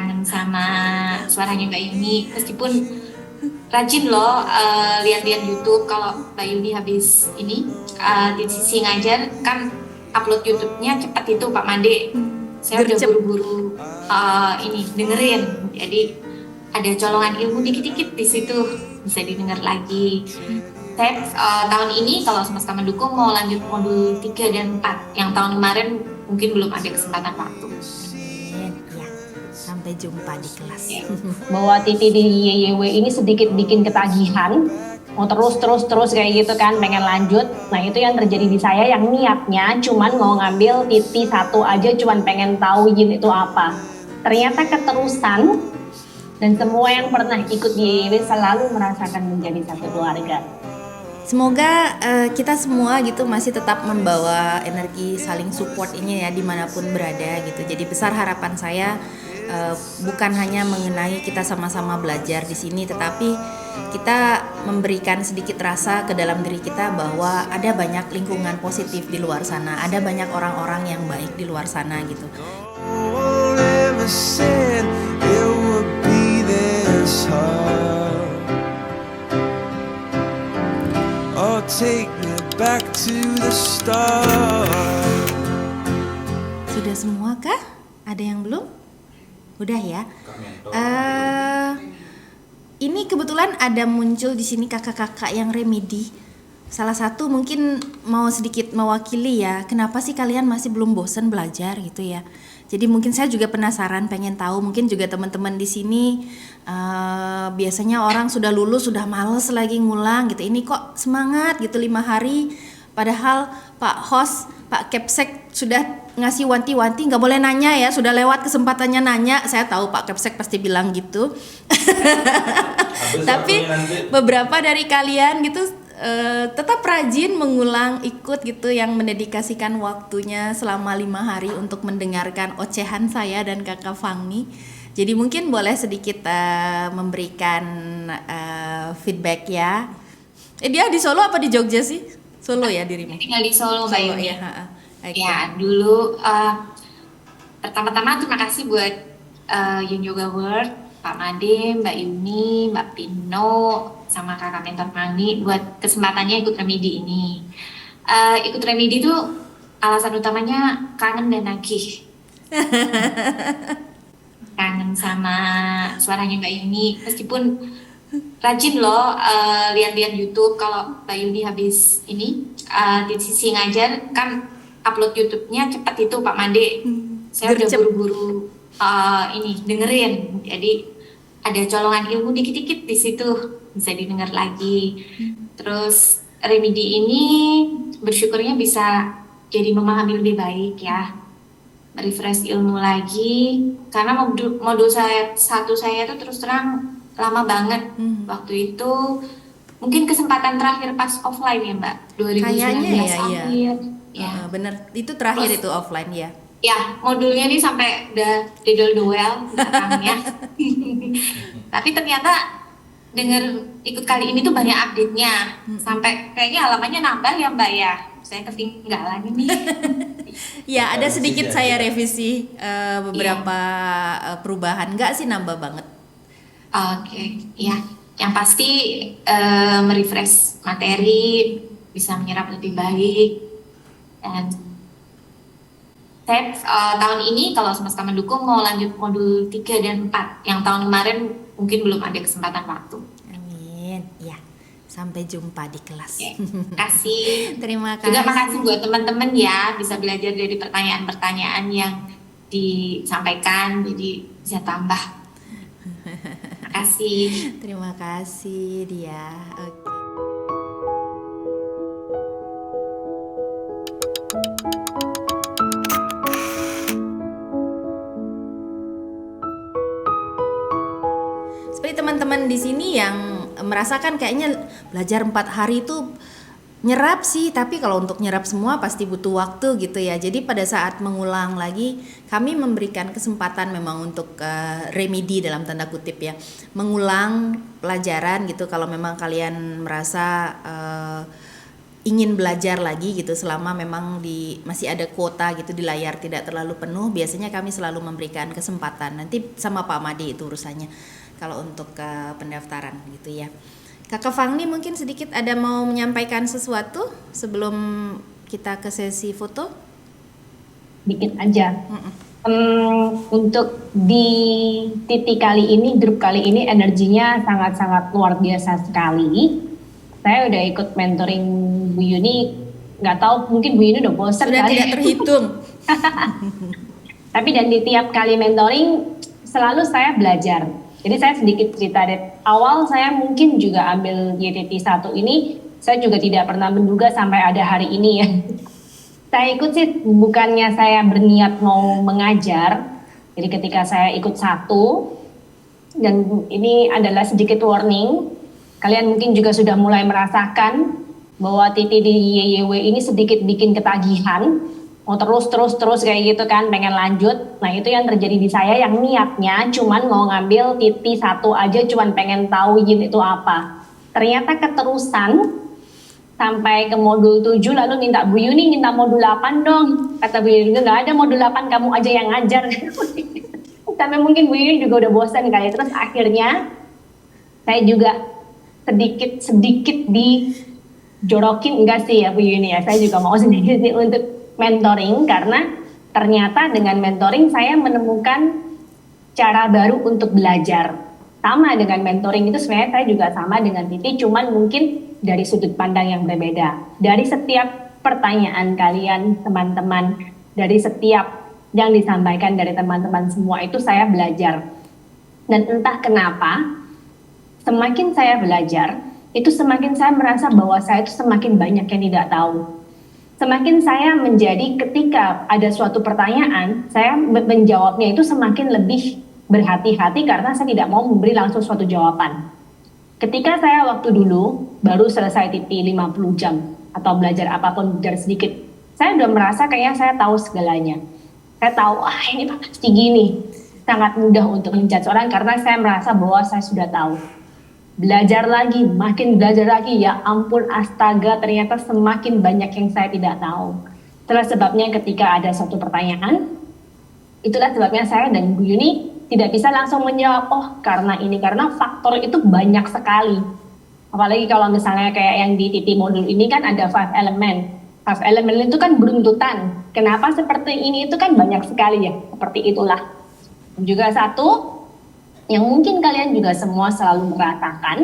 kangen sama suaranya Mbak Yuni. Meskipun rajin loh lihat-lihat YouTube kalau Mbak Yuni habis ini di sisi ngajar kan upload YouTube-nya cepat itu Pak Made. Saya udah Gercep. buru-buru ini dengerin. Jadi ada colongan ilmu dikit-dikit di situ bisa didengar lagi. Saya tahun ini kalau semesta mendukung mau lanjut modul 3 dan 4. Yang tahun kemarin mungkin belum ada kesempatan waktu. Amin. Ya, sampai jumpa di kelas. Ya. Bahwa Titi di YYW ini sedikit bikin ketagihan, mau terus kayak gitu kan, pengen lanjut. Nah itu yang terjadi di saya, yang niatnya cuman mau ngambil Titi satu aja, cuman pengen tahu yin itu apa. Ternyata keterusan, dan semua yang pernah ikut di YYW selalu merasakan menjadi satu keluarga. Semoga kita semua gitu masih tetap membawa energi saling support ini ya dimanapun berada gitu. Jadi besar harapan saya bukan hanya mengenai kita sama-sama belajar di sini, tetapi kita memberikan sedikit rasa ke dalam diri kita bahwa ada banyak lingkungan positif di luar sana, ada banyak orang-orang yang baik di luar sana gitu. Take me back to the start. Sudah semua kah? Ada yang belum? Udah ya. Ini kebetulan ada muncul di sini kakak-kakak yang remedi. Salah satu mungkin mau sedikit mewakili ya. Kenapa sih kalian masih belum bosan belajar gitu ya? Jadi mungkin saya juga penasaran, pengen tahu. Mungkin juga teman-teman di sini biasanya orang sudah lulus sudah males lagi ngulang gitu. Ini kok semangat gitu 5 hari. Padahal Pak Host, Pak Kepsek sudah ngasih wanti-wanti nggak boleh nanya ya. Sudah lewat kesempatannya nanya. Saya tahu Pak Kepsek pasti bilang gitu. Tapi beberapa dari kalian gitu tetap rajin mengulang ikut gitu, yang mendedikasikan waktunya selama 5 hari untuk mendengarkan ocehan saya dan kakak Fangni. Jadi mungkin boleh sedikit memberikan feedback ya. Dia di Solo apa di Jogja sih? Solo ya dirimu? Tinggal di Solo Mbak Yuni. Ya, okay. Ya dulu pertama-tama terima kasih buat Yin Yoga World, Pak Made, Mbak Yuni, Mbak Pino, sama kakak mentor Fangni buat kesempatannya ikut remedi ini. Ikut remedi itu alasan utamanya kangen dan nagih. Kangen sama suaranya Mbak Yuni. Meskipun rajin loh lihat-lihat YouTube kalau Mbak Yuni habis ini di sisi ngajar kan upload YouTube-nya cepat itu Pak Made. Saya udah buru-buru ini dengerin. Jadi ada colongan ilmu dikit-dikit di situ bisa didengar lagi. Terus remedi ini bersyukurnya bisa jadi memahami lebih baik ya, refresh ilmu lagi karena modul satu saya itu terus terang lama banget. Waktu itu mungkin kesempatan terakhir pas offline ya Mbak, 2019 kayaknya akhir. Ya. Bener, itu terakhir itu offline ya. Ya, modulnya ini sampai udah dedel doel belakangnya. Tapi ternyata ikut kali ini tuh banyak update-nya. Sampai kayaknya halamannya nambah ya Mbak ya. Saya ketinggalan ini. Ya, ada sedikit saya revisi beberapa perubahan. Enggak sih nambah banget. Oke, ya. Yang pasti merefresh materi, bisa menyerap lebih baik. Dan saya tahun ini kalau semesta mendukung mau lanjut modul 3 dan 4. Yang tahun kemarin mungkin belum ada kesempatan waktu. Amin. Ya, sampai jumpa di kelas. Oke, kasih. Terima kasih. Juga makasih buat teman-teman ya, bisa belajar dari pertanyaan-pertanyaan yang disampaikan, jadi bisa tambah. Terima kasih. Terima kasih dia. Oke. Seperti teman-teman di sini yang merasakan kayaknya belajar 4 hari itu nyerap sih, tapi kalau untuk nyerap semua pasti butuh waktu gitu ya. Jadi pada saat mengulang lagi, kami memberikan kesempatan memang untuk remedi dalam tanda kutip ya, mengulang pelajaran gitu. Kalau memang kalian merasa ingin belajar lagi gitu, selama memang masih ada kuota gitu di layar tidak terlalu penuh, biasanya kami selalu memberikan kesempatan. Nanti sama Pak Made itu urusannya kalau untuk pendaftaran gitu ya. Kakak Fangni mungkin sedikit ada mau menyampaikan sesuatu sebelum kita ke sesi foto? Dikit aja. Untuk di titik kali ini, grup kali ini energinya sangat-sangat luar biasa sekali. Saya udah ikut mentoring Bu Yuni, nggak tahu mungkin Bu Yuni udah bosan Sudah kali. tidak terhitung. Tapi dan di tiap kali mentoring selalu saya belajar. Jadi saya sedikit cerita deh. Awal saya mungkin juga ambil YTT 1 ini, saya juga tidak pernah menduga sampai ada hari ini ya. Saya ikut sih bukannya saya berniat mau mengajar. Jadi ketika saya ikut 1, dan ini adalah sedikit warning, kalian mungkin juga sudah mulai merasakan bahwa Titi di YYW ini sedikit bikin ketagihan, mau terus kayak gitu kan, pengen lanjut. Nah itu yang terjadi di saya, yang niatnya cuman mau ngambil Titi 1 aja, cuman pengen tahu yin itu apa. Ternyata keterusan sampai ke modul 7, lalu minta Bu Yuni minta modul 8 dong. Kata Bu Yuni, nggak ada modul 8, kamu aja yang ngajar. Sampai mungkin Bu Yuni juga udah bosan kali. Terus akhirnya saya juga sedikit dijorokin, enggak sih ya Bu Yuni ya. Saya juga mau sedikit sih untuk mentoring, karena ternyata dengan mentoring saya menemukan cara baru untuk belajar. Sama dengan mentoring itu sebenarnya saya juga sama dengan Titi, cuman mungkin dari sudut pandang yang berbeda. Dari setiap pertanyaan kalian teman-teman, dari setiap yang disampaikan dari teman-teman semua itu saya belajar. Dan entah kenapa, semakin saya belajar, itu semakin saya merasa bahwa saya itu semakin banyak yang tidak tahu. Semakin saya menjadi ketika ada suatu pertanyaan, saya menjawabnya itu semakin lebih berhati-hati karena saya tidak mau memberi langsung suatu jawaban. Ketika saya waktu dulu baru selesai TP 50 jam atau belajar apapun, belajar sedikit, saya udah merasa kayaknya saya tahu segalanya. Saya tahu, ini pasti gini. Sangat mudah untuk menjudge orang karena saya merasa bahwa saya sudah tahu. Belajar lagi, makin belajar lagi, ya ampun astaga, ternyata semakin banyak yang saya tidak tahu. Itulah sebabnya ketika ada suatu pertanyaan, itulah sebabnya saya dan Bu Yuni tidak bisa langsung menjawab, karena ini, karena faktor itu banyak sekali. Apalagi kalau misalnya kayak yang di TT modul ini kan ada 5 elemen. 5 elemen itu kan beruntutan. Kenapa seperti ini, itu kan banyak sekali ya. Seperti itulah. Dan juga satu, yang mungkin kalian juga semua selalu merasakan,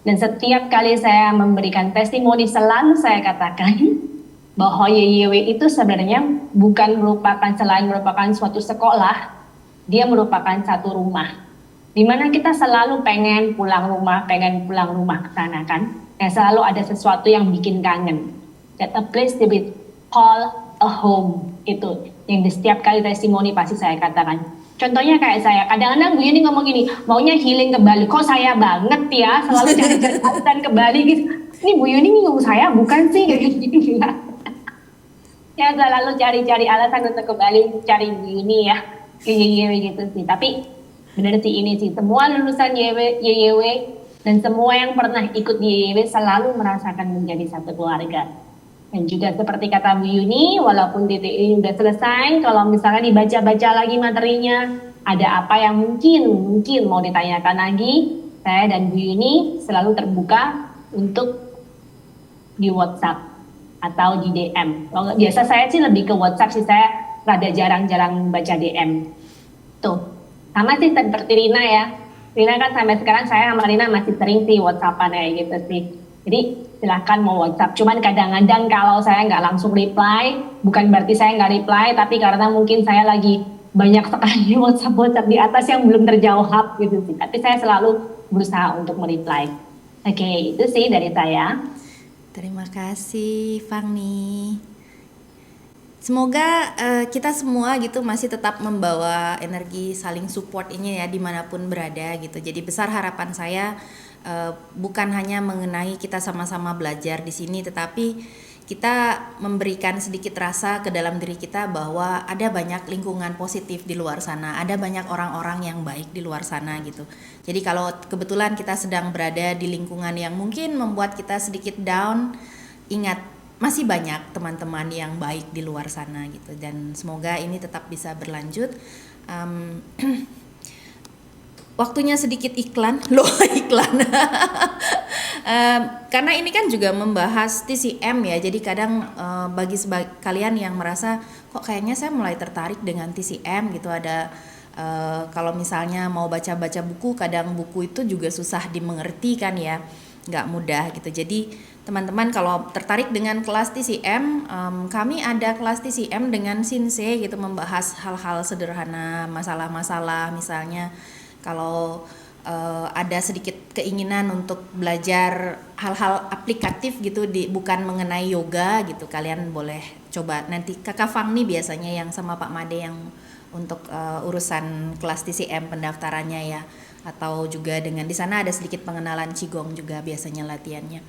dan setiap kali saya memberikan testimoni selalu saya katakan, bahwa YYW itu sebenarnya bukan selain merupakan suatu sekolah, dia merupakan satu rumah, di mana kita selalu pengen pulang rumah ke sana kan. Yang selalu ada sesuatu yang bikin kangen. That a place to be called a home, itu yang di setiap kali testimoni pasti saya katakan. Contohnya kayak saya, kadang-kadang Bu Yuni ngomong gini, maunya healing ke Bali. Kok saya banget ya, selalu cari alasan ke Bali gitu. Ini Bu Yuni ngomong saya bukan sih kayak gitu. Ya selalu cari alasan untuk ke Bali, cari Bu Yuni ya. YYW gitu sih. Tapi benar sih, ini sih semua lulusan YYW dan semua yang pernah ikut di YYW selalu merasakan menjadi satu keluarga. Dan juga seperti kata Bu Yuni, walaupun titik ini udah selesai, kalau misalnya dibaca-baca lagi materinya, ada apa yang mungkin mau ditanyakan lagi, saya dan Bu Yuni selalu terbuka untuk di WhatsApp atau di DM. Kalau biasa saya sih lebih ke WhatsApp sih, saya rada jarang-jarang baca DM. Tuh, sama sih seperti Rina ya. Rina kan sampai sekarang saya sama Rina masih sering sih WhatsAppan kayak gitu sih. Jadi silahkan mau WhatsApp. Cuman kadang-kadang kalau saya nggak langsung reply, bukan berarti saya nggak reply, tapi karena mungkin saya lagi banyak sekali WhatsApp di atas yang belum terjawab gitu sih. Tapi saya selalu berusaha untuk mereply. Oke, itu sih dari saya. Terima kasih Fangni. Semoga kita semua gitu masih tetap membawa energi saling support ini ya dimanapun berada gitu. Jadi besar harapan saya bukan hanya mengenai kita sama-sama belajar di sini, tetapi kita memberikan sedikit rasa ke dalam diri kita bahwa ada banyak lingkungan positif di luar sana, ada banyak orang-orang yang baik di luar sana gitu. Jadi kalau kebetulan kita sedang berada di lingkungan yang mungkin membuat kita sedikit down, ingat masih banyak teman-teman yang baik di luar sana gitu, dan semoga ini tetap bisa berlanjut. Um, Waktunya sedikit iklan, loh iklan. Karena ini kan juga membahas TCM ya, jadi kadang bagi kalian yang merasa kok kayaknya saya mulai tertarik dengan TCM gitu, ada kalau misalnya mau baca-baca buku, kadang buku itu juga susah dimengerti kan ya, nggak mudah gitu. Jadi teman-teman kalau tertarik dengan kelas TCM, kami ada kelas TCM dengan Shinsei gitu, membahas hal-hal sederhana, masalah-masalah misalnya. Kalau ada sedikit keinginan untuk belajar hal-hal aplikatif gitu, bukan mengenai yoga gitu, kalian boleh coba nanti Kakak Fang nih biasanya yang sama Pak Made yang untuk urusan kelas TCM pendaftarannya ya, atau juga dengan di sana ada sedikit pengenalan Qigong juga biasanya latihannya.